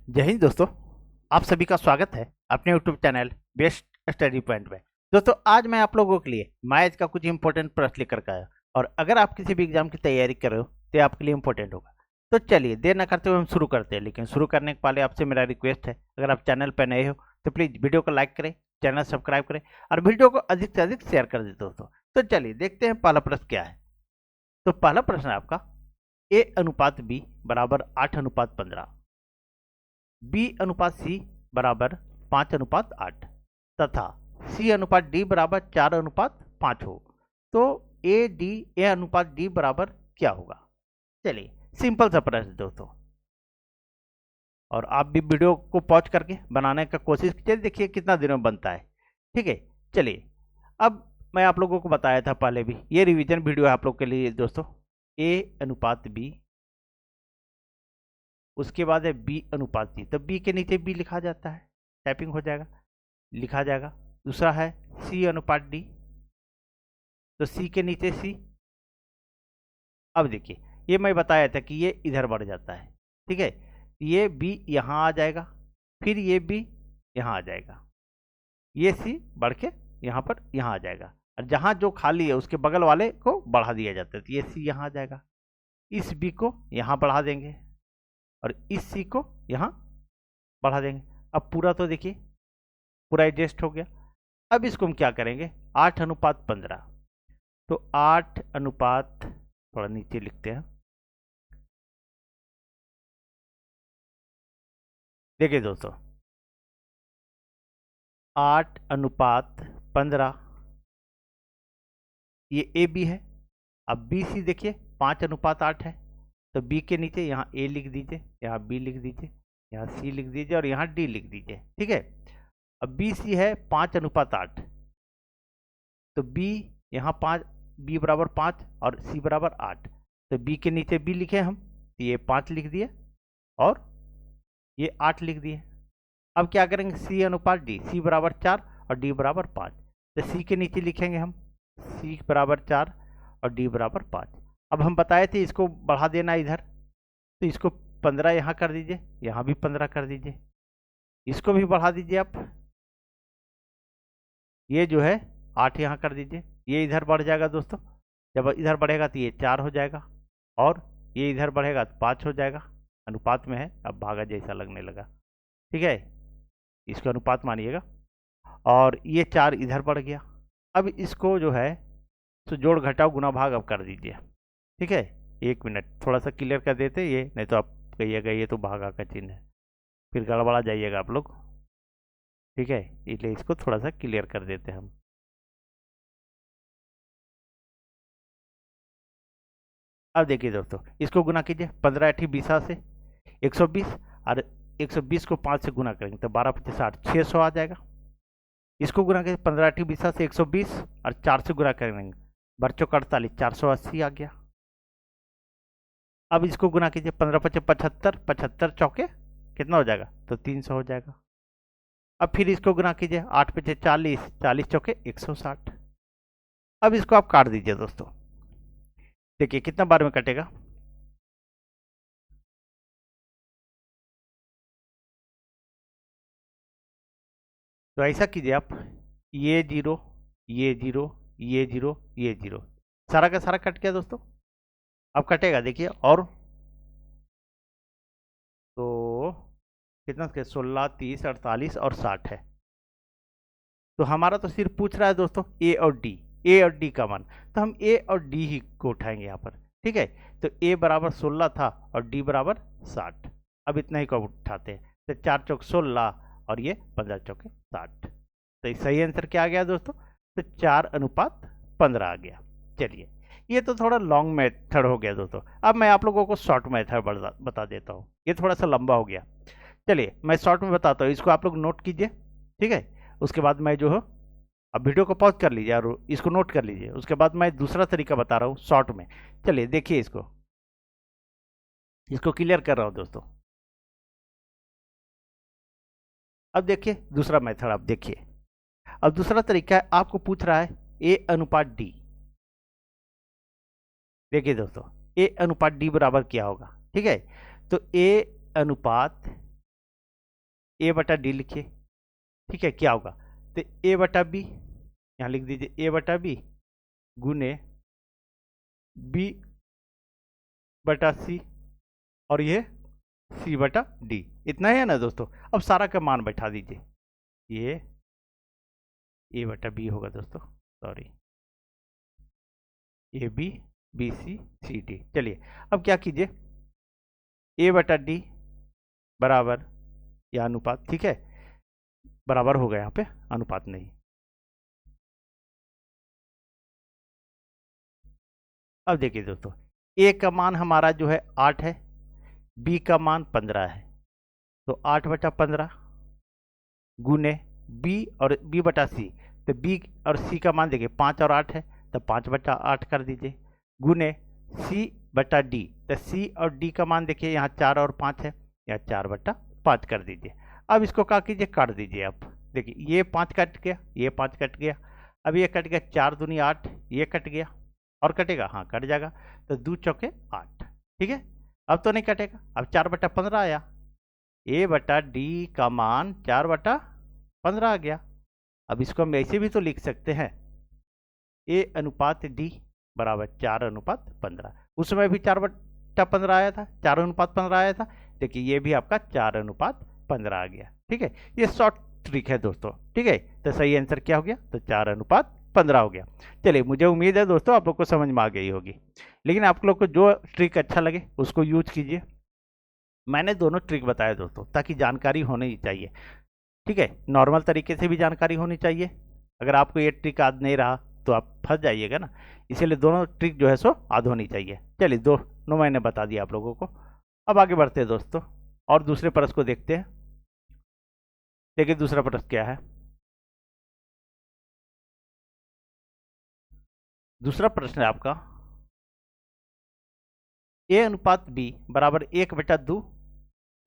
जय हिंद दोस्तों। आप सभी का स्वागत है अपने YouTube channel best study point में। दोस्तों आज मैं आप लोगों के लिए मैथ का कुछ इंपॉर्टेंट प्रश्न लेकर के आया और अगर आप किसी भी एग्जाम की तैयारी कर रहे हो तो ये आपके लिए इंपॉर्टेंट होगा। तो चलिए देर न करते हुए हम शुरू करते हैं, लेकिन शुरू करने के पहले आपसे मेरा रिक्वेस्ट है, अगर आप चैनल पर नए हो तो प्लीज़ वीडियो को लाइक करें, चैनल सब्सक्राइब करें और वीडियो को अधिक से अधिक शेयर कर दें दोस्तों। तो चलिए देखते हैं पहला प्रश्न क्या है। तो पहला प्रश्न है आपका, ए अनुपात बी बराबर 8:15, बी अनुपात सी बराबर 5:8 तथा सी अनुपात डी बराबर 4:5 हो तो ए अनुपात डी बराबर क्या होगा। चलिए सिंपल सा प्रश्न दोस्तों, और आप भी वीडियो को पॉज करके बनाने का कोशिश कीजिए, देखिए कितना दिन में बनता है। ठीक है, चलिए अब मैं आप लोगों को बताया था पहले भी, ये रिवीजन वीडियो है आप लोग के लिए दोस्तों। ए अनुपात बी, उसके बाद है बी अनुपात सी, तो बी के नीचे बी लिखा जाता है, टाइपिंग हो जाएगा, लिखा जाएगा। दूसरा है सी अनुपात डी, तो सी के नीचे सी। अब देखिए ये मैं बताया था कि ये इधर बढ़ जाता है, ठीक है, ये बी यहाँ आ जाएगा, फिर ये बी यहाँ आ जाएगा, ये सी बढ़ के यहाँ पर यहाँ आ जाएगा, और जहाँ जो खाली है उसके बगल वाले को बढ़ा दिया जाता है, तो ये सी यहाँ आ जाएगा। इस बी को यहाँ बढ़ा देंगे और इस सी को यहाँ बढ़ा देंगे। अब पूरा तो देखिए पूरा एडजस्ट हो गया। अब इसको हम क्या करेंगे, 8:15, तो 8 अनुपात, थोड़ा नीचे लिखते हैं, देखिए दोस्तों 8:15, ये ए बी है। अब बी सी देखिए 5:8 है, तो बी के नीचे यहाँ ए लिख दीजिए, यहाँ बी लिख दीजिए, यहाँ सी लिख दीजिए और यहाँ डी लिख दीजिए। ठीक है, अब बी सी है 5:8, तो बी यहाँ 5, बी बराबर 5 और सी बराबर 8, तो बी के नीचे बी लिखे हम, तो ये 5 लिख दिए और ये 8 लिख दिए। अब क्या करेंगे, सी अनुपात डी, सी बराबर 4 और डी बराबर 5, तो सी के नीचे लिखेंगे हम सी बराबर 4 और डी बराबर 5। अब हम बताए थे इसको बढ़ा देना इधर, तो इसको 15 यहाँ कर दीजिए, यहाँ भी 15 कर दीजिए, इसको भी बढ़ा दीजिए आप, ये जो है 8 यहाँ कर दीजिए, ये इधर बढ़ जाएगा दोस्तों, जब इधर बढ़ेगा तो ये 4 हो जाएगा और ये इधर बढ़ेगा तो 5 हो जाएगा। अनुपात में है, अब भागा जैसा लगने लगा, ठीक है, इसको अनुपात मानिएगा। और ये 4 इधर बढ़ गया। अब इसको जो है तो जोड़ घटाव गुना भाग अब कर दीजिए। ठीक है, 1 मिनट थोड़ा सा क्लियर कर देते ये, नहीं तो आप कहिएगा ये तो भागा का चिन्ह है, फिर गड़बड़ा जाइएगा आप लोग। ठीक है, इसलिए इसको थोड़ा सा क्लियर कर देते हैं हम। अब देखिए दोस्तों, इसको गुना कीजिए, 15 × 8 = 20 से 120, और 120 को 5 से गुना करेंगे तो 12×5 = 600 आ जाएगा। इसको गुना करें 15 × 20 से 120 और 4 से गुना करेंगे, बच्चों का 48, 480 आ गया। अब इसको गुना कीजिए, 15×5 = 75, 75 चौके कितना हो जाएगा, तो 300 हो जाएगा। अब फिर इसको गुना कीजिए, 8×5 = 40, 40 चौके 160। अब इसको आप काट दीजिए दोस्तों, देखिए कितना बार में कटेगा, तो ऐसा कीजिए आप, ये जीरो, ये जीरो, ये जीरो, ये जीरो, सारा का सारा कट गया दोस्तों। अब कटेगा देखिए, और तो कितना, 16, 30, 48 और 60 है। तो हमारा तो सिर्फ पूछ रहा है दोस्तों ए और डी, ए और डी का मान, तो हम ए और डी ही को उठाएंगे यहाँ पर। ठीक है, तो ए बराबर 16 था और डी बराबर 60, अब इतना ही को उठाते हैं, तो 4 चौक 16 और ये 15 चौके 60, तो सही आंसर क्या आ गया दोस्तों, तो 4:15 आ गया। चलिए ये तो थोड़ा लॉन्ग मेथड हो गया दोस्तों, अब मैं आप लोगों को शॉर्ट मेथड बता देता हूँ, ये थोड़ा सा लंबा हो गया। चलिए मैं शॉर्ट में बताता हूँ, इसको आप लोग नोट कीजिए। ठीक है, उसके बाद मैं जो है, अब वीडियो को पॉज कर लीजिए और इसको नोट कर लीजिए, उसके बाद मैं दूसरा तरीका बता रहा हूँ शॉर्ट में। चलिए देखिए इसको, इसको क्लियर कर रहा हूँ दोस्तों। अब देखिए दूसरा मेथड, आप देखिए, अब दूसरा तरीका है, आपको पूछ रहा है ए अनुपात डी। देखिए दोस्तों, ए अनुपात डी बराबर क्या होगा। ठीक है, तो ए अनुपात ए बटा डी लिखिए, ठीक है, क्या होगा, तो ए बटा बी, यहाँ लिख दीजिए ए बटा बी गुने बी बटा सी, और ये सी बटा डी, इतना है ना दोस्तों। अब सारा का मान बैठा दीजिए, ये ए बटा बी होगा दोस्तों, sorry, A B B C C D. चलिए अब क्या कीजिए, ए बटा डी बराबर या अनुपात, ठीक है, बराबर होगा, यहाँ पे अनुपात नहीं। अब देखिए दोस्तों, ए का मान हमारा जो है 8 है, बी का मान 15 है, तो 8 बटा 15 गुने बी और बी बटा सी, तो बी और सी का मान देखिए 5 और 8 है, तो 5 बटा 8 कर दीजिए, गुने सी बटा डी, तो सी और डी का मान देखिए यहाँ 4 और 5 है, या 4 बटा 5 कर दीजिए। अब इसको क्या कीजिए, काट दीजिए। आप देखिए ये 5 कट गया, ये 5 कट गया, अब ये कट गया, 4 दूनी 8, ये कट गया, और कटेगा, हाँ कट जाएगा, तो 2 चौके 8, ठीक है। अब तो नहीं कटेगा, अब 4 बटा 15 आया, ए बटा डी का मान 4 बटा 15 आ गया। अब इसको हम ऐसे भी तो लिख सकते हैं, ए अनुपात डी बराबर 4 अनुपात 15, उस समय भी 4 बटा 15 आया था, 4 अनुपात 15 आया था, देखिए ये भी आपका 4 अनुपात 15 आ गया, ठीक है। ये शॉर्ट ट्रिक है दोस्तों, ठीक है, तो सही आंसर क्या हो गया, तो 4 अनुपात 15 हो गया। चलिए मुझे उम्मीद है दोस्तों आप लोग को समझ में आ गई होगी, लेकिन आप लोग को जो ट्रिक अच्छा लगे उसको यूज कीजिए। मैंने दोनों ट्रिक बताया दोस्तों, ताकि जानकारी होनी चाहिए, ठीक है, नॉर्मल तरीके से भी जानकारी होनी चाहिए। अगर आपको ये ट्रिक याद नहीं रहा तो आप फंस जाइएगा ना, इसीलिए दोनों ट्रिक जो है सो याद होनी चाहिए। चलिए दोनों मैंने बता दिया आप लोगों को। अब आगे बढ़ते हैं दोस्तों, और दूसरे प्रश्न को देखते हैं। देखिए दूसरा प्रश्न क्या है। दूसरा प्रश्न है आपका, ए अनुपात बी बराबर 1/2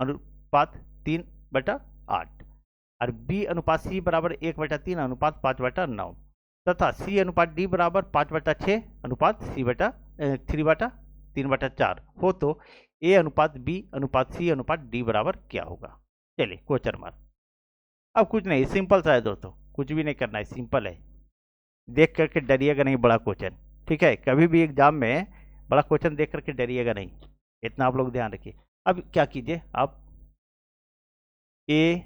अनुपात 3/8, और बी अनुपात सी बराबर 1/3 अनुपात 5/9, तथा सी अनुपात डी बराबर 5/6 अनुपात सी बटा 3/4 हो, तो ए अनुपात बी अनुपात सी अनुपात डी बराबर क्या होगा। चलिए क्वेश्चन मार्क। अब कुछ नहीं, सिंपल सा है दोस्तों, कुछ भी नहीं करना है, सिंपल है, देख करके डरिएगा नहीं बड़ा क्वेश्चन, ठीक है, कभी भी एग्जाम में बड़ा क्वेश्चन देख करके डरिएगा नहीं, इतना आप लोग ध्यान रखिए। अब क्या कीजिए, आप ए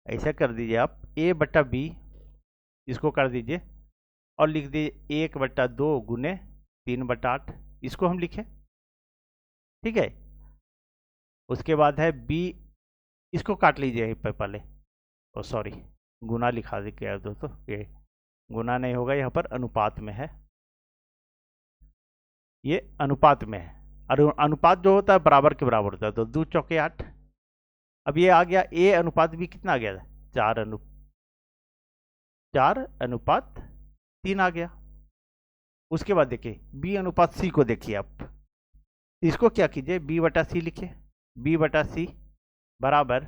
ऐसा कर दीजिए, आप ए बटा बी इसको कर दीजिए, और लिख दीजिए 1/2 गुने 3/8, इसको हम लिखें, ठीक है। उसके बाद है बी, इसको काट लीजिए यहीं पर पहले, ओ सॉरी गुना लिखा दिया दोस्तों, ये गुना नहीं होगा, यहाँ पर अनुपात में है, ये अनुपात में है, और अनुपात जो होता है बराबर के बराबर होता है, तो 2 चौके 8। अब ये आ गया ए अनुपात बी, कितना आ गया, 4/3 आ गया। उसके बाद देखिए बी अनुपात सी को देखिए आप, इसको क्या कीजिए, बी बटा सी लिखिए, बी बटा सी बराबर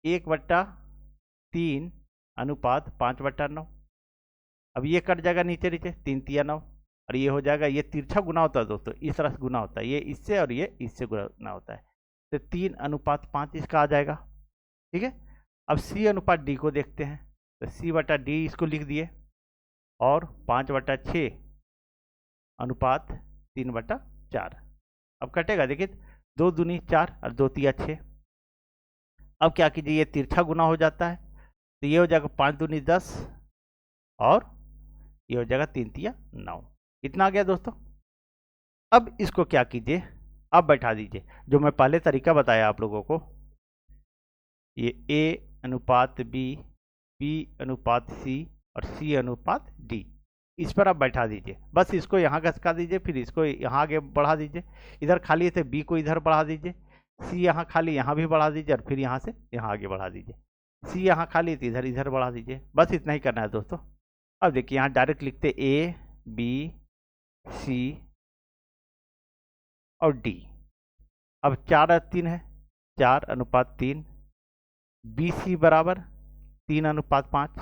1/3 अनुपात 5/9। अब ये कट जाएगा नीचे नीचे, 3 तिया 9, और ये हो जाएगा, ये तिरछा गुना होता है दोस्तों, इस तरह से गुना होता है, ये इससे और ये इससे गुना होता है, तो 3/5 इसका आ जाएगा, ठीक है। अब सी अनुपात डी को देखते हैं, तो सी बटा डी इसको लिख दिए, और 5/6 अनुपात 3/4। अब कटेगा, देखिए 2 दूनी 4 और 2 तिया 6। अब क्या कीजिए, ये तिरछा गुना हो जाता है, तो ये हो जाएगा 5 दूनी 10, और ये हो जाएगा 3 तिया 9, इतना आ गया दोस्तों। अब इसको क्या कीजिए, अब बैठा दीजिए, जो मैं पहले तरीका बताया आप लोगों को, ये ए अनुपात बी, बी अनुपात सी, और सी अनुपात डी, इस पर आप बैठा दीजिए। बस इसको यहाँ घसका दीजिए, फिर इसको यहाँ आगे बढ़ा दीजिए, इधर खाली थे बी को इधर बढ़ा दीजिए, सी यहाँ खाली यहाँ भी बढ़ा दीजिए, और फिर यहाँ से यहाँ आगे बढ़ा दीजिए, सी यहाँ खाली थी इधर इधर बढ़ा दीजिए, बस इतना ही करना है दोस्तों। अब देखिए यहाँ डायरेक्ट लिखते ए बी सी और डी। अब 4/3 है, 4/3, बी सी बराबर 3/5,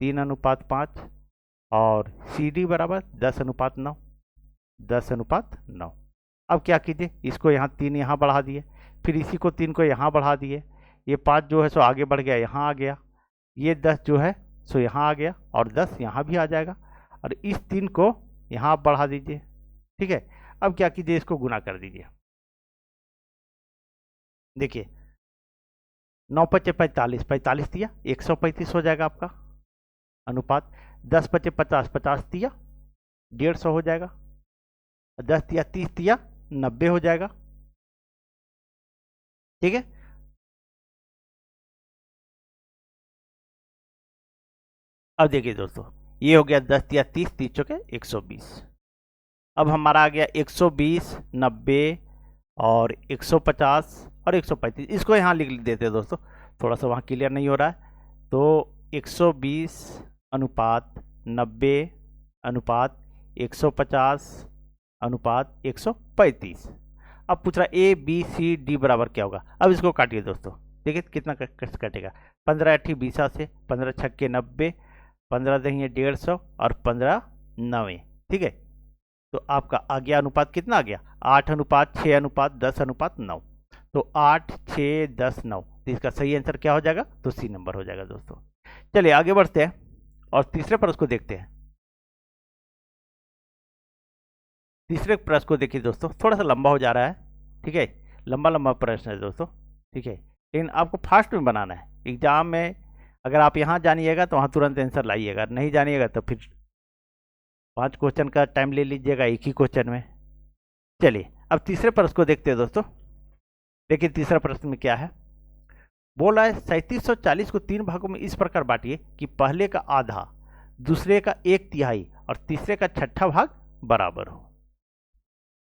3/5, और सी डी बराबर 10/9, 10/9। अब क्या कीजिए, इसको यहाँ 3 यहाँ बढ़ा दिए, फिर इसी को 3 को यहाँ बढ़ा दिए, ये 5 जो है सो आगे बढ़ गया, यहाँ आ गया, ये 10 जो है सो यहाँ आ गया, और 10 यहाँ भी आ जाएगा, और इस 3 को यहाँ आप बढ़ा दीजिए। ठीक है, अब क्या कीजिए, इसको गुना कर दीजिए। देखिए 9 पचे 45, 45 दिया 135 हो जाएगा आपका अनुपात। 10 पचे 50, 50 दिया 150 हो जाएगा। 10 दिया 30 दिया 90 हो जाएगा। ठीक है, अब देखिए दोस्तों, ये हो गया 10 दिया 30, 30 चौके 120। अब हमारा आ गया 120, 90 और 150 और 135। इसको यहाँ लिख देते हैं दोस्तों, थोड़ा सा वहाँ क्लियर नहीं हो रहा है। तो 120 अनुपात 90 अनुपात 150 अनुपात 135। अब पूछ रहा ए बी सी डी बराबर क्या होगा। अब इसको काटिए दोस्तों, देखिए कितना कटेगा। 15 अट्ठी 20 से, 15 छक्के 90, 15 दही 150 और 15 9। ठीक है, तो आपका आ गया अनुपात कितना आ गया, 8 अनुपात 6 अनुपात 10 अनुपात 9। तो 8 6 10 9, तो इसका सही आंसर क्या हो जाएगा, तो सी नंबर हो जाएगा दोस्तों। चलिए आगे बढ़ते हैं और तीसरे प्रश्न को देखते हैं। तीसरे प्रश्न को देखिए दोस्तों, थोड़ा सा लंबा हो जा रहा है। ठीक है, लंबा लंबा प्रश्न है दोस्तों। ठीक है, लेकिन आपको फास्ट में बनाना है। एग्जाम में अगर आप यहाँ जानिएगा तो वहाँ तुरंत आंसर लाइएगा, नहीं जानिएगा तो फिर 5 क्वेश्चन का टाइम ले लीजिएगा एक ही क्वेश्चन में। चलिए अब तीसरे प्रश्न को देखते हैं दोस्तों। देखिए तीसरा प्रश्न में क्या है, बोल रहा है 3740 को 3 भागों में इस प्रकार बांटिए कि पहले का आधा, दूसरे का 1/3 और तीसरे का 1/6 भाग बराबर हो।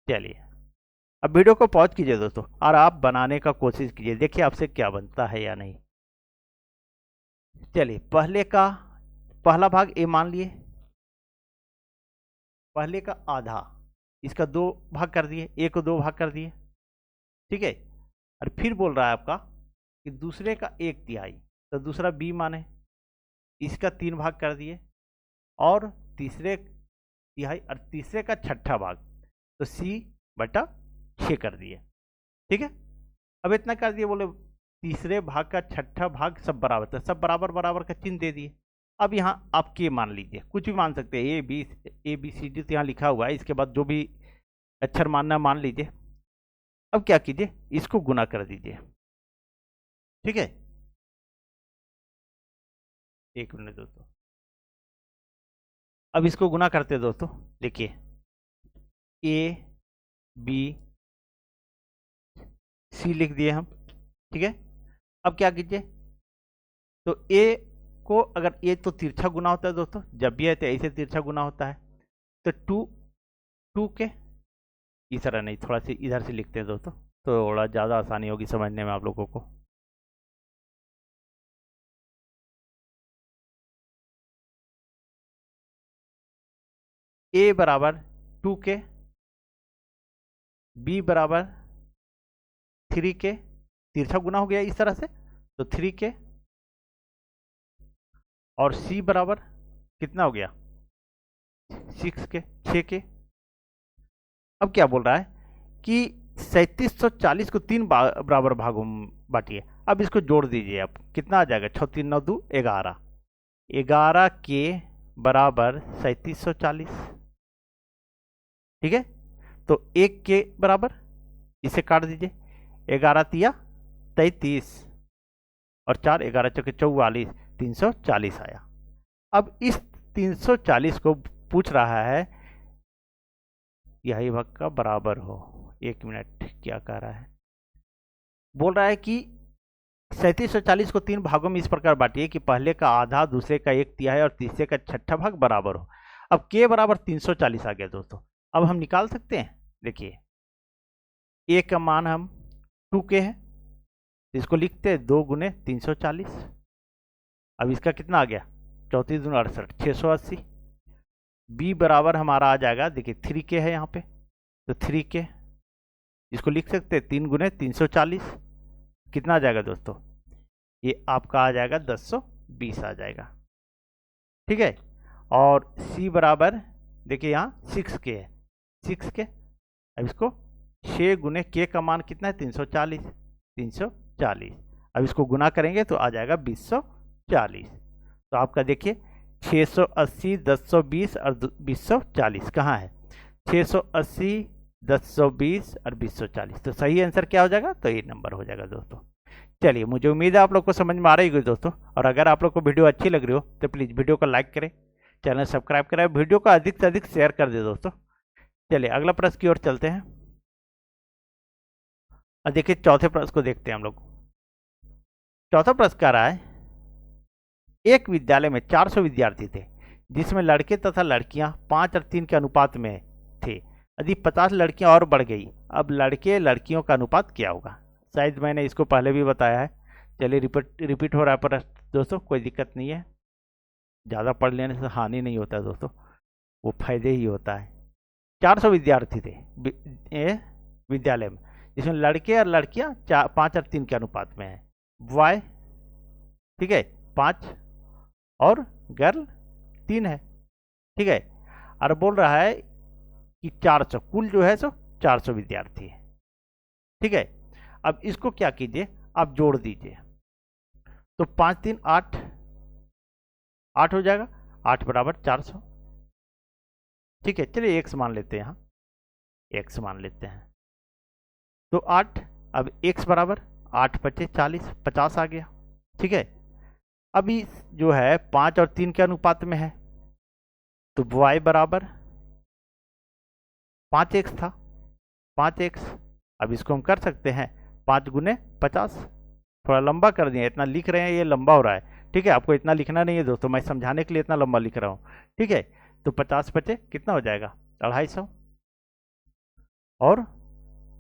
चलिए अब वीडियो को पॉज कीजिए दोस्तों और आप बनाने का कोशिश कीजिए, देखिए आपसे क्या बनता है या नहीं। चलिए पहला भाग ए मान लिए, पहले का आधा, इसका 2 भाग कर दिए, ए को 2 भाग कर दिए। ठीक है, और फिर बोल रहा है आपका कि दूसरे का 1/3, तो दूसरा बी माने, इसका 3 भाग कर दिए, और तीसरे तिहाई और तीसरे का 1/6 भाग, तो C/6 कर दिए। ठीक है, अब इतना कर दिए, बोले तीसरे भाग का 1/6 भाग सब बराबर, तो सब बराबर बराबर का चिन्ह दे दिए। अब यहाँ आप के मान लीजिए, कुछ भी मान सकते हैं, ए बी सी डी तो यहाँ लिखा हुआ है, इसके बाद जो भी अक्षर मानना मान लीजिए। अब क्या कीजिए, इसको गुना कर दीजिए। ठीक है, एक मिनट दोस्तों, अब इसको गुना करते हैं दोस्तों। देखिए ए बी सी लिख दिए हम। ठीक है, अब क्या कीजिए, तो ए को अगर ए तो तिरछा गुना होता है दोस्तों, जब भी है तो ऐसे तिरछा गुना होता है, तो 2 के इस तरह नहीं, थोड़ा सी इधर से लिखते हैं दोस्तों, थोड़ा ज़्यादा आसानी होगी समझने में आप लोगों को। ए बराबर 2 के, बी बराबर 3 के, तिरछा गुना हो गया इस तरह से, तो 3 के, और सी बराबर कितना हो गया 6 के, 6 के। अब क्या बोल रहा है कि 3740 को 3 बराबर भागों में बांटिए। अब इसको जोड़ दीजिए, आप कितना आ जाएगा, 6 3 9 2 11, 11 के बराबर 3740। ठीक है, तो 1 के बराबर, इसे काट दीजिए, 11 तिया 33 और 4 11 चौके 44, 340 आया। अब इस 340 को पूछ रहा है यही भाग का बराबर हो। एक मिनट, क्या कह रहा है, बोल रहा है कि 3740 को 3 भागों में इस प्रकार बांटिए कि पहले का आधा, दूसरे का 1/3 और तीसरे का 1/6 भाग बराबर हो। अब के बराबर 340 आ गया दोस्तों। अब हम निकाल सकते हैं, देखिए ए का मान हम 2 के है, इसको लिखते हैं 2 गुने 340। अब इसका कितना आ गया, 34 दूनी 68, 680। बी बराबर हमारा आ जाएगा, देखिए 3 के है यहाँ पे, तो 3 के, इसको लिख सकते हैं 3 गुने 340, कितना आ जाएगा दोस्तों, ये आपका आ जाएगा 1020 आ जाएगा। ठीक है, और सी बराबर देखिए यहाँ 6 के है, 6 के, अब इसको 6 गुने के का मान कितना है 340, 340। अब इसको गुना करेंगे तो आ जाएगा 2040। तो आपका देखिए 680, 1020 और 2040 कहाँ है, 680, 1020 और 2040। तो सही आंसर क्या हो जाएगा, तो ये नंबर हो जाएगा दोस्तों। चलिए, मुझे उम्मीद है आप लोग को समझ में आ रही होगी दोस्तों। और अगर आप लोग को वीडियो अच्छी लग रही हो तो प्लीज़ वीडियो को लाइक करें, चैनल सब्सक्राइब करें, वीडियो को अधिक से अधिक शेयर कर दे दोस्तों। चलिए अगला प्रश्न की ओर चलते हैं। और देखिए चौथे प्रश्न को देखते हैं हम लोग। चौथा प्रश्न कह रहा है, एक विद्यालय में 400 विद्यार्थी थे जिसमें लड़के तथा लड़कियां 5 और 3 के अनुपात में थे। यदि 50 लड़कियां और बढ़ गई, अब लड़के लड़कियों का अनुपात क्या होगा। शायद मैंने इसको पहले भी बताया है। चलिए रिपीट हो रहा है प्रश्न दोस्तों, कोई दिक्कत नहीं है। ज़्यादा पढ़ लेने से हानि नहीं होता है दोस्तों, वो फायदे ही होता है। 400 विद्यार्थी थे विद्यालय में, जिसमें लड़के और लड़कियां 5 और 3 के अनुपात में है। बॉय, ठीक है, 5 और गर्ल 3 है, ठीक है। और बोल रहा है कि 400 कुल जो है सो 400 विद्यार्थी है, ठीक है। अब इसको क्या कीजिए, आप जोड़ दीजिए। तो 5 3 8, 8 हो जाएगा, 8 बराबर 400, ठीक है। चलिए x मान लेते हैं, यहाँ x मान लेते हैं। तो 8, अब x बराबर 8 पचे 40, 50 आ गया, ठीक है। अभी जो है 5 और 3 के अनुपात में है, तो y बराबर 5x था, 5x। अब इसको हम कर सकते हैं 5 गुने 50, थोड़ा लंबा कर दिया, इतना लिख रहे हैं ये लंबा हो रहा है, ठीक है। आपको इतना लिखना नहीं है दोस्तों, मैं समझाने के लिए इतना लंबा लिख रहा हूँ, ठीक है। तो 50 बचे कितना हो जाएगा 250। और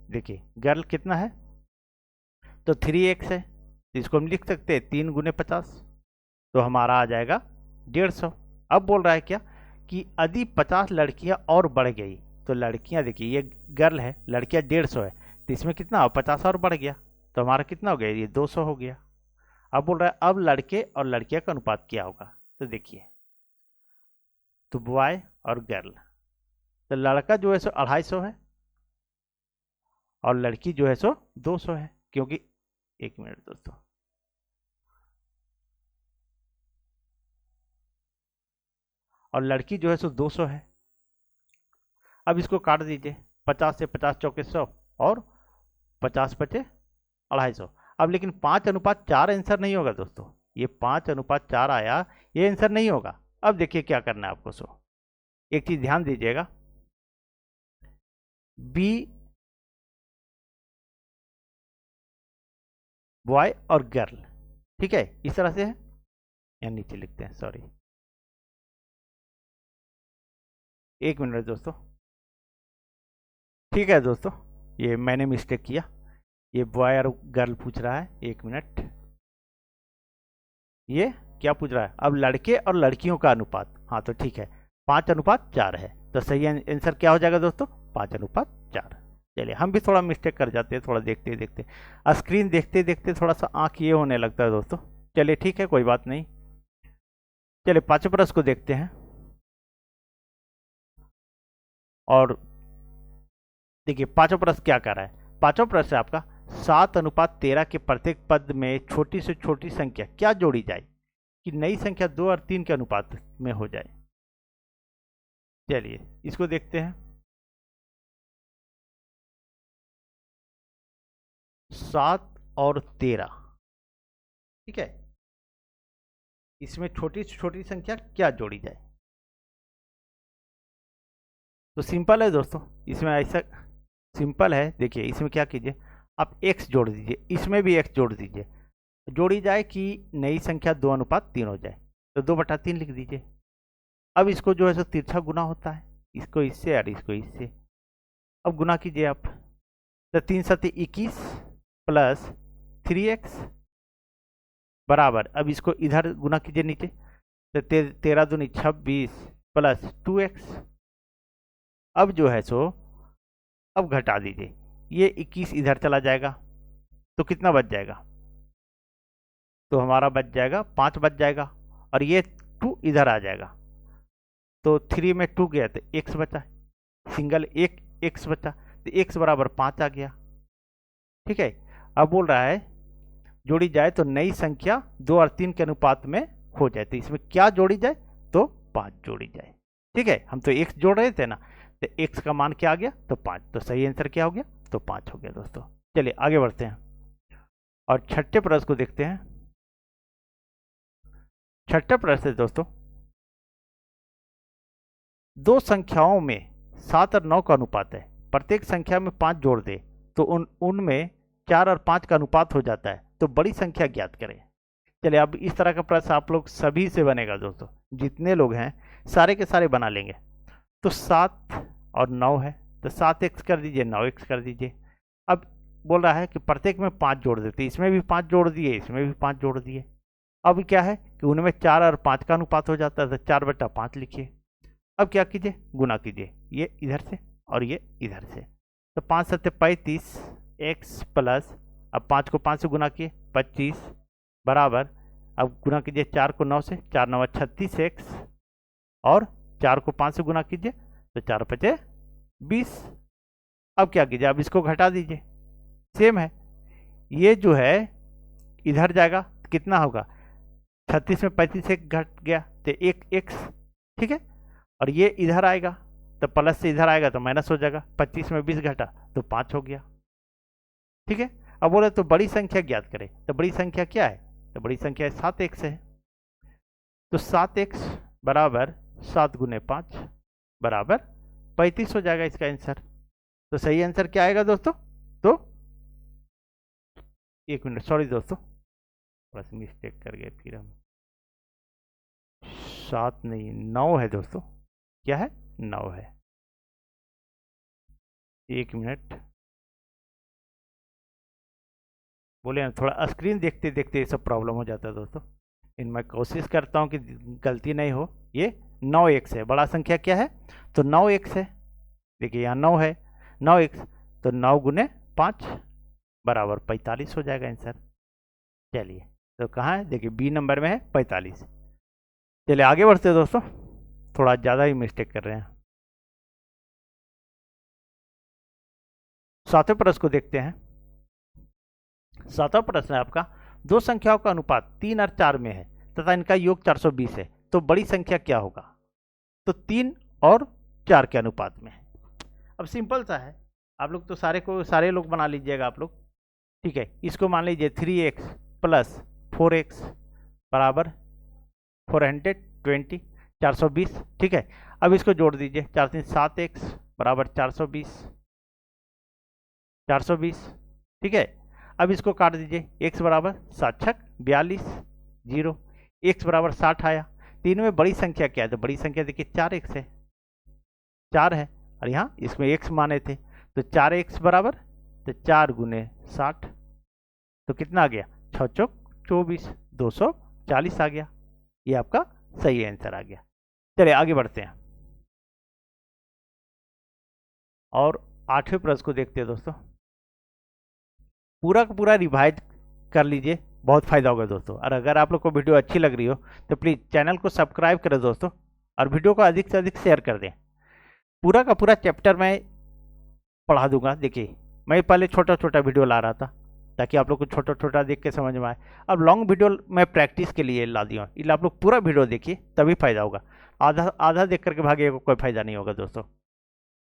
देखिए गर्ल कितना है, तो 3x है, तो इसको हम लिख सकते हैं 3 गुने 50, तो हमारा आ जाएगा 150। अब बोल रहा है क्या कि यदि 50 लड़कियां और बढ़ गई, तो लड़कियां देखिए ये गर्ल है, लड़कियां 150 है, तो इसमें कितना 50 और बढ़ गया, तो हमारा कितना हो गया, ये 200 हो गया। अब बोल रहा है अब लड़के और लड़कियां का अनुपात क्या होगा। तो देखिए, तो बॉय और गर्ल, तो लड़का जो है सो 250 है और लड़की जो है सो 200 है, क्योंकि 1 मिनट दोस्तों, और लड़की जो है सो 200 है। अब इसको काट दीजिए, 50 से 50 चौके 100 और 50 बचे 250। अब लेकिन 5:4 आंसर नहीं होगा दोस्तों, ये 5:4 आया, ये आंसर नहीं होगा। अब देखिए क्या करना है आपको। एक चीज ध्यान दीजिएगा, बी बॉय और गर्ल, ठीक है, इस तरह से है, या नीचे लिखते हैं, सॉरी 1 मिनट दोस्तों, ठीक है दोस्तों, ये मैंने मिस्टेक किया, ये बॉय और गर्ल पूछ रहा है, 1 मिनट। ये क्या पूछ रहा है, अब लड़के और लड़कियों का अनुपात, हाँ तो ठीक है 5:4 है, तो सही आंसर क्या हो जाएगा दोस्तों 5:4। चलिए हम भी थोड़ा मिस्टेक कर जाते हैं, थोड़ा देखते देखते, स्क्रीन देखते देखते थोड़ा सा आँख ये होने लगता है दोस्तों। चलिए ठीक है, कोई बात नहीं। चलिए 5वें प्रश्न को देखते हैं। और देखिए 5वां प्रश्न क्या कर रहा है, 5वां प्रश्न है आपका 7:13 के प्रत्येक पद में छोटी से छोटी संख्या क्या जोड़ी जाए कि नई संख्या 2 और 3 के अनुपात में हो जाए। चलिए इसको देखते हैं। 7 और 13, ठीक है, इसमें छोटी से छोटी संख्या क्या जोड़ी जाए। तो सिंपल है दोस्तों, इसमें ऐसा सिंपल है, देखिए इसमें क्या कीजिए, आप x जोड़ दीजिए, इसमें भी x जोड़ दीजिए, जोड़ी जाए कि नई संख्या 2:3 हो जाए, तो 2/3 लिख दीजिए। अब इसको जो है सो तिरछा गुना होता है, इसको इससे और इसको इससे, अब गुना कीजिए आप, तो 3 7 21 प्लस 3x बराबर, अब इसको इधर गुना कीजिए नीचे, तो 13 दूनी 26 प्लस 2x। अब जो है सो अब घटा दीजिए, ये 21 इधर चला जाएगा, तो कितना बच जाएगा, तो हमारा बच जाएगा 5 बच जाएगा, और ये 2 इधर आ जाएगा, तो 3 में 2 गया तो x बचा, सिंगल एक x बचा, तो x बराबर 5 आ गया। ठीक है, अब बोल रहा है जोड़ी जाए तो नई संख्या 2 और 3 के अनुपात में हो जाए। तो इसमें क्या जोड़ी जाए? तो 5 जोड़ी जाए। ठीक है, हम तो x जोड़ रहे थे ना, तो x का मान क्या आ गया? तो 5। तो सही आंसर क्या हो गया? तो 5 हो गया दोस्तों। चलिए आगे बढ़ते हैं और छठे प्रश्न को देखते हैं। छठे प्रश्न है दोस्तों, दो संख्याओं में 7 और 9 का अनुपात है, प्रत्येक संख्या में 5 जोड़ दे तो उनमें 4 और 5 का अनुपात हो जाता है, तो बड़ी संख्या ज्ञात करें। चलिए, अब इस तरह का प्रश्न आप लोग सभी से बनेगा दोस्तों, जितने लोग हैं सारे के सारे बना लेंगे। तो 7 और 9 है, तो 7x कर दीजिए, 9x कर दीजिए। अब बोल रहा है कि प्रत्येक में 5 जोड़ देते, इसमें भी 5 जोड़ दिए, इसमें भी 5 जोड़ दिए। अब क्या है कि उनमें 4 और 5 का अनुपात हो जाता है, तो 4/5 लिखिए। अब क्या कीजिए? गुना कीजिए, ये इधर से और ये इधर से। तो 5 7 35 x प्लस, अब 5 को 5 से गुना किए 25 बराबर, अब गुना कीजिए 4 को 9 से, 4 9 36x और 4 को 5 से गुना कीजिए तो 4 5 20। अब क्या कीजिए? अब इसको घटा दीजिए, सेम है। ये जो है इधर जाएगा, कितना होगा? 36 में 35 एक घट गया तो 1x। ठीक है, और ये इधर आएगा तो प्लस से इधर आएगा तो माइनस हो जाएगा। 25 में 20 घटा तो 5 हो गया। ठीक है, अब बोले तो बड़ी संख्या ज्ञात करें, तो बड़ी संख्या क्या है? तो बड़ी संख्या 7x है। तो 7x बराबर 7 गुने 5 बराबर 35 हो जाएगा इसका आंसर। तो सही आंसर क्या आएगा दोस्तों? तो 1 मिनट, सॉरी दोस्तों, थोड़ा सा मिस्टेक कर गए। फिर हम 7 नहीं 9 है दोस्तों। क्या है? 9 है। 1 मिनट, बोले ना थोड़ा स्क्रीन देखते देखते ये सब प्रॉब्लम हो जाता है दोस्तों। इन मैं कोशिश करता हूँ कि गलती नहीं हो। ये 9x है, बड़ा संख्या क्या है? तो 9x है। देखिए यहाँ 9 है, 9x, तो 9 गुने 5 बराबर 45 हो जाएगा आंसर। चलिए, तो कहाँ है? देखिए बी नंबर में है 45। चलिए आगे बढ़ते हैं दोस्तों, थोड़ा ज़्यादा ही मिस्टेक कर रहे हैं। सातवें प्रश्न को देखते हैं। सातवां प्रश्न है आपका, दो संख्याओं का अनुपात 3 और 4 में है तथा इनका योग 420 है, तो बड़ी संख्या क्या होगा? तो 3 और 4 के अनुपात में है। अब सिंपल सा है, आप लोग तो सारे लोग बना लीजिएगा आप लोग। ठीक है, इसको मान लीजिए 3x प्लस 4x बराबर 420, 420। ठीक है, अब इसको जोड़ दीजिए, 4 3 7x बराबर 420, 420। ठीक है, अब इसको काट दीजिए, x बराबर 7 छक 42 जीरो, x बराबर 60 आया। तीन में बड़ी संख्या क्या है? तो बड़ी संख्या देखिए 4x है, 4 है, और यहाँ इसमें x माने थे, तो 4x बराबर, तो 4 गुने 60, तो कितना आ गया? 6 चौक 24, 240 आ गया। ये आपका सही आंसर आ गया। चलिए आगे बढ़ते हैं और 8वें प्रश्न को देखते हैं दोस्तों। पूरा का पूरा रिवाइज कर लीजिए, बहुत फायदा होगा दोस्तों। और अगर आप लोग को वीडियो अच्छी लग रही हो तो प्लीज़ चैनल को सब्सक्राइब करें दोस्तों, और वीडियो को अधिक से अधिक शेयर कर दें। पूरा का पूरा चैप्टर मैं पढ़ा दूंगा। देखिए, मैं पहले छोटा छोटा वीडियो ला रहा था ताकि आप लोग को छोटा छोटा देख के समझ में आए। अब लॉन्ग वीडियो मैं प्रैक्टिस के लिए ला दिया हूँ, इसलिए आप लोग पूरा वीडियो देखिए तभी फायदा होगा। आधा आधा देख करके भागिएगा, कोई फायदा नहीं होगा दोस्तों।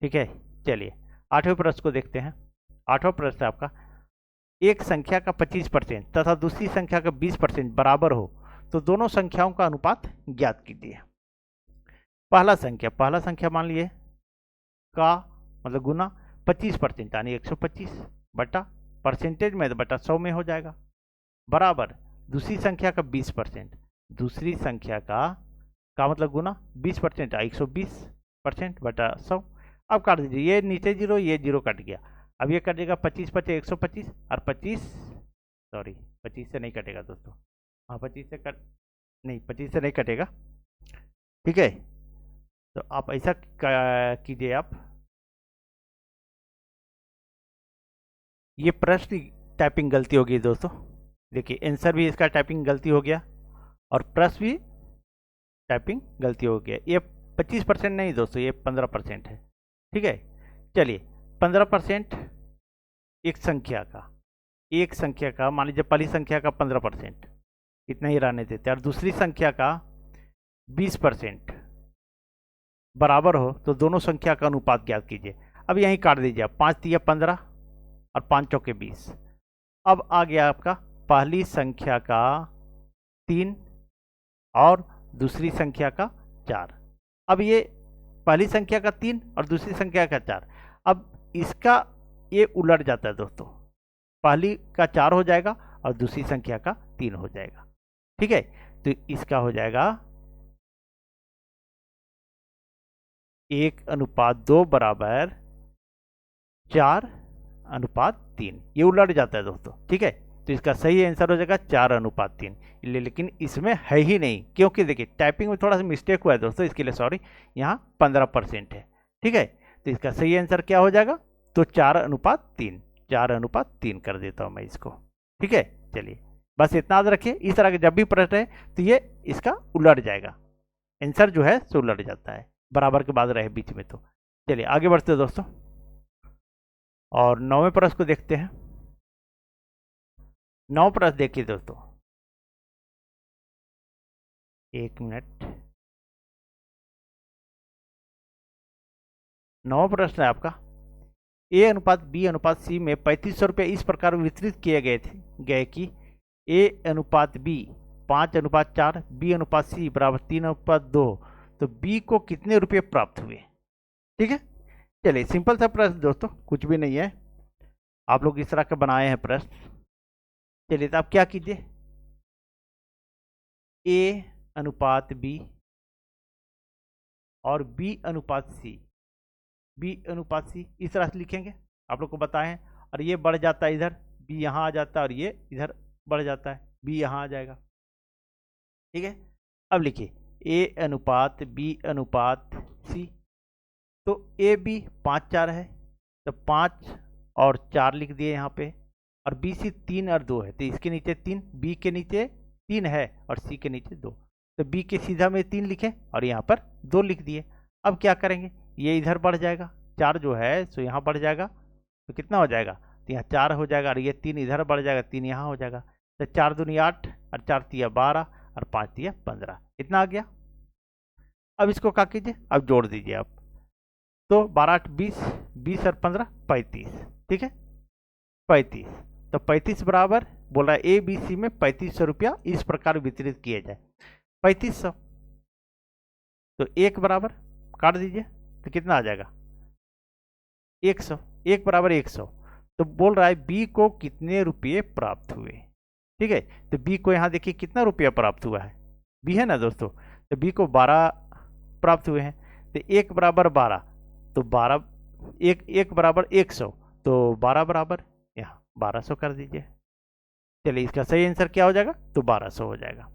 ठीक है, चलिए 8वें प्रश्न को देखते हैं। 8वां प्रश्न है आपका, एक संख्या का 25% तथा दूसरी संख्या का 20% बराबर हो तो दोनों संख्याओं का अनुपात ज्ञात कीजिए। पहला संख्या मान लिए का मतलब गुना 25% यानी 125 बटा परसेंटेज में बटा 100 में हो जाएगा, बराबर दूसरी संख्या का 20%, दूसरी संख्या का मतलब गुना 20% 120% बटा 100। अब काट दीजिए, ये नीचे जीरो, ये जीरो कट गया। अब ये कटेगा 25 25 125 और 25 से नहीं कटेगा दोस्तों। हाँ 25 से नहीं कटेगा। ठीक है, तो आप ऐसा कीजिए, आप ये प्रश्न टाइपिंग गलती हो गई दोस्तों। देखिए आंसर भी इसका टाइपिंग गलती हो गया और प्रश्न भी टाइपिंग गलती हो गया। ये 25% नहीं दोस्तों, ये 15% है। ठीक है, चलिए 15% एक संख्या का मान लीजिए पहली संख्या का 15% इतना ही रहने देते हैं, और दूसरी संख्या का 20% बराबर हो तो दोनों संख्या का अनुपात ज्ञात कीजिए। अब यहीं काट दीजिए आप, 5 तिया 15 और 5 चौके 20। अब आ गया आपका पहली संख्या का 3 और दूसरी संख्या का 4। अब ये पहली संख्या का 3 और दूसरी संख्या का 4, अब इसका ये उलट जाता है दोस्तों, पहली का 4 हो जाएगा और दूसरी संख्या का 3 हो जाएगा। ठीक है, तो इसका हो जाएगा 1:2 बराबर 4:3। ये उलट जाता है दोस्तों। ठीक है, तो इसका सही आंसर हो जाएगा 4:3। लेकिन इसमें है ही नहीं, क्योंकि देखिए टाइपिंग में थोड़ा सा मिस्टेक हुआ है दोस्तों, इसके लिए सॉरी। यहाँ 15% है। ठीक है, तो इसका सही आंसर क्या हो जाएगा, तो 4:3। 4:3 कर देता हूँ मैं इसको। ठीक है, चलिए बस इतना याद रखिए, इस तरह के जब भी प्रश्न है तो ये इसका उलट जाएगा, आंसर जो है सो उलट जाता है, बराबर के बाद रहे बीच में। तो चलिए आगे बढ़ते हैं दोस्तों, और 9वें प्रश्न को देखते हैं। 9 प्रश्न देखिए दोस्तों, 1 मिनट। 9वां प्रश्न है आपका, A/B/C में 3500 रुपये इस प्रकार वितरित किए गए कि A/B 5:4, B/C बराबर 3:2, तो B को कितने रुपये प्राप्त हुए। ठीक है, चलिए सिंपल सा प्रश्न दोस्तों, कुछ भी नहीं है, आप लोग इस तरह का बनाए हैं प्रश्न। चलिए तो आप क्या कीजिए, A/B और B/C, B/C इस तरह से लिखेंगे, आप लोग को बताए हैं। और ये बढ़ जाता है इधर, B यहाँ आ जाता है और ये इधर बढ़ जाता है, B यहाँ आ जाएगा। ठीक है, अब लिखिए A/B/C, तो AB 5:4 है, तो 5 और 4 लिख दिए यहाँ पे, और BC 3 और 2 है, तो इसके नीचे 3, B के नीचे 3 है और C के नीचे 2, तो B के सीधा में 3 लिखे और यहाँ पर 2 लिख दिए। अब क्या करेंगे, ये इधर बढ़ जाएगा, 4 जो है सो यहाँ बढ़ जाएगा, तो कितना हो जाएगा, तो यहाँ 4 हो जाएगा, और ये 3 इधर बढ़ जाएगा, 3 यहाँ हो जाएगा, तो 4 दूनी 8 और 4 तिया 12 और 5 तिया 15, इतना आ गया। अब इसको क्या कीजिए, अब जोड़ दीजिए आप, तो 12 8 20, 20 और 15 35। ठीक है, 35, तो 35 बराबर बोल रहा है ABC में 3500 रुपया इस प्रकार वितरित किए जाए, 3500, तो 1 बराबर काट दीजिए, तो कितना आ जाएगा 100, 1 बराबर 100, तो बोल रहा है B को कितने रुपये प्राप्त हुए। ठीक है, तो B को यहाँ देखिए कितना रुपया प्राप्त हुआ है, B है ना दोस्तों, तो B को 12 प्राप्त हुए हैं, तो 1 बराबर 12, तो 12 1 बराबर 100, तो 12 बराबर यहाँ 1200 कर दीजिए। चलिए इसका सही आंसर क्या हो जाएगा, तो 1200 हो जाएगा।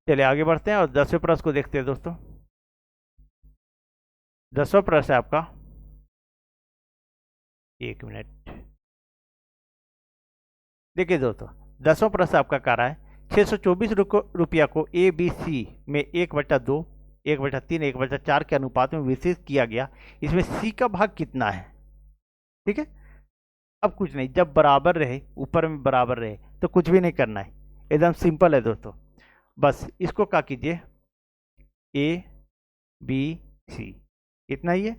चलिए आगे बढ़ते हैं और 10वें प्रश्न को देखते हैं दोस्तों। 10वां प्रश्न है आपका, 1 मिनट। देखिए दोस्तों, 10वां प्रश्न आपका कह रहा है 624 रुपया को ABC में 1/2, 1/3, 1/4 के अनुपात में वितरित किया गया, इसमें C का भाग कितना है। ठीक है, अब कुछ नहीं, जब बराबर रहे, ऊपर में बराबर रहे, तो कुछ भी नहीं करना है, एकदम सिंपल है दोस्तों। बस इसको क्या कीजिए, ABC इतना ही है।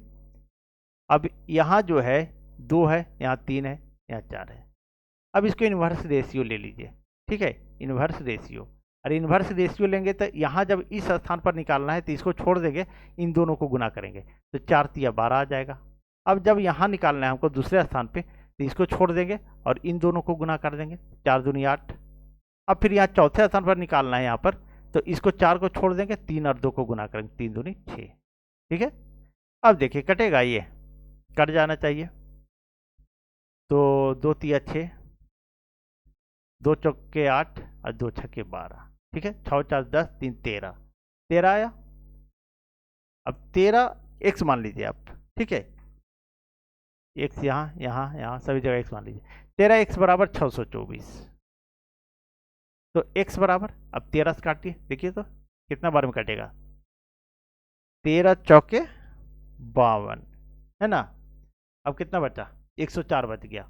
अब यहाँ जो है 2 है, यहाँ 3 है, यहाँ 4 है, अब इसको इन्वर्स रेशियो ले लीजिए। ठीक है, इन्वर्स रेशियो, और इन्वर्स रेशियो लेंगे तो यहाँ जब इस स्थान पर निकालना है तो इसको छोड़ देंगे, इन दोनों को गुना करेंगे, तो 4 तिया 12 आ जाएगा। अब जब यहाँ निकालना है हमको दूसरे स्थान पे, तो इसको छोड़ देंगे और इन दोनों को गुना कर देंगे, 4 दूनी 8। अब फिर यहाँ चौथे स्थान पर निकालना है यहाँ पर, तो इसको 4 को छोड़ देंगे, 3 और 2 को गुना करेंगे, 3 दूनी 6। ठीक है, अब देखिए कटेगा, ये कट जाना चाहिए, तो 2 तिया 6, 2 चौके 8 और 2 छक्के 12। ठीक है, 6 4 10, 3 13, 13 आया। अब 13 x मान लीजिए आप। ठीक है, x यहाँ यहाँ यहाँ सभी जगह x मान लीजिए, 13x बराबर 624, तो x बराबर, अब 13 से काटिए, देखिए तो कितना बार में कटेगा, 13 चौके 52 है ना, अब कितना बचा, 104 बच गया।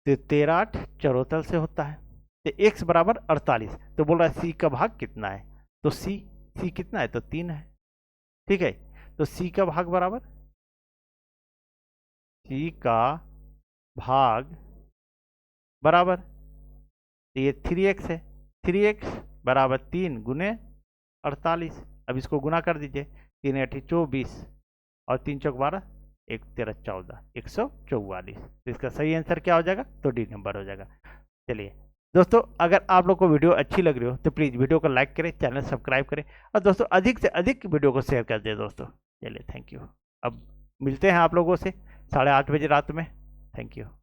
तो 13 8 चौरोतल से होता है। तो x बराबर 48, तो बोल रहा है c का भाग कितना है, तो c कितना है, तो 3 है। ठीक है, तो c का भाग बराबर, c का भाग बराबर, तो ये 3x है, 3x बराबर 3 गुने 48। अब इसको गुना कर दीजिए, 3 8 24 और 3 चौक 12, 1 13 14, 144। तो इसका सही आंसर क्या हो जाएगा, तो डी नंबर हो जाएगा। चलिए दोस्तों, अगर आप लोग को वीडियो अच्छी लग रही हो तो प्लीज़ वीडियो को लाइक करें, चैनल सब्सक्राइब करें, और दोस्तों अधिक से अधिक वीडियो को शेयर कर दें दोस्तों। चलिए थैंक यू। अब मिलते हैं आप लोगों से 8:30 बजे रात में। Thank you.